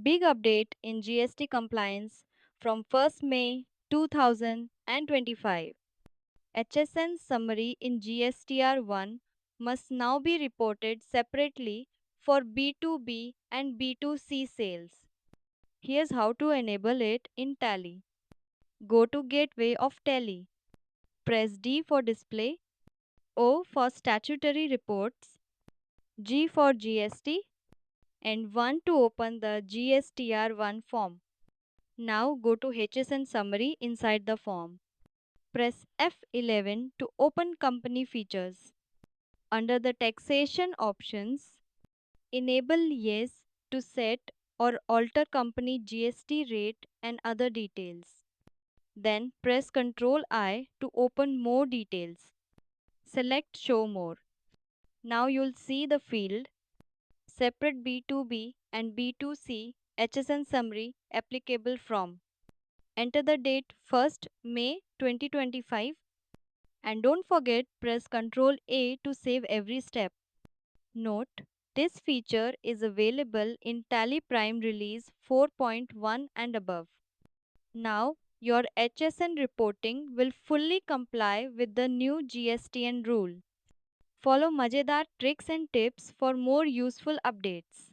Big update in GST compliance from 1st May 2025. HSN Summary in GSTR-1 must now be reported separately for B2B and B2C sales. Here's how to enable it in Tally. Go to Gateway of Tally. Press D for Display, O for Statutory Reports, G for GST, and 1 to open the GSTR-1 form. Now go to HSN Summary inside the form. Press F11 to open Company Features. Under the Taxation options, enable Yes to set or alter company GST rate and other details. Then press Ctrl+I to open more details. Select Show More. Now you'll see the field Separate B2B and B2C HSN Summary applicable from. Enter the date 1st May 2025 and don't forget press Ctrl+A to save every step. Note, this feature is available in Tally Prime Release 4.1 and above. Now, your HSN reporting will fully comply with the new GSTN rule. Follow Mazedar Tricks and Tips for more useful updates.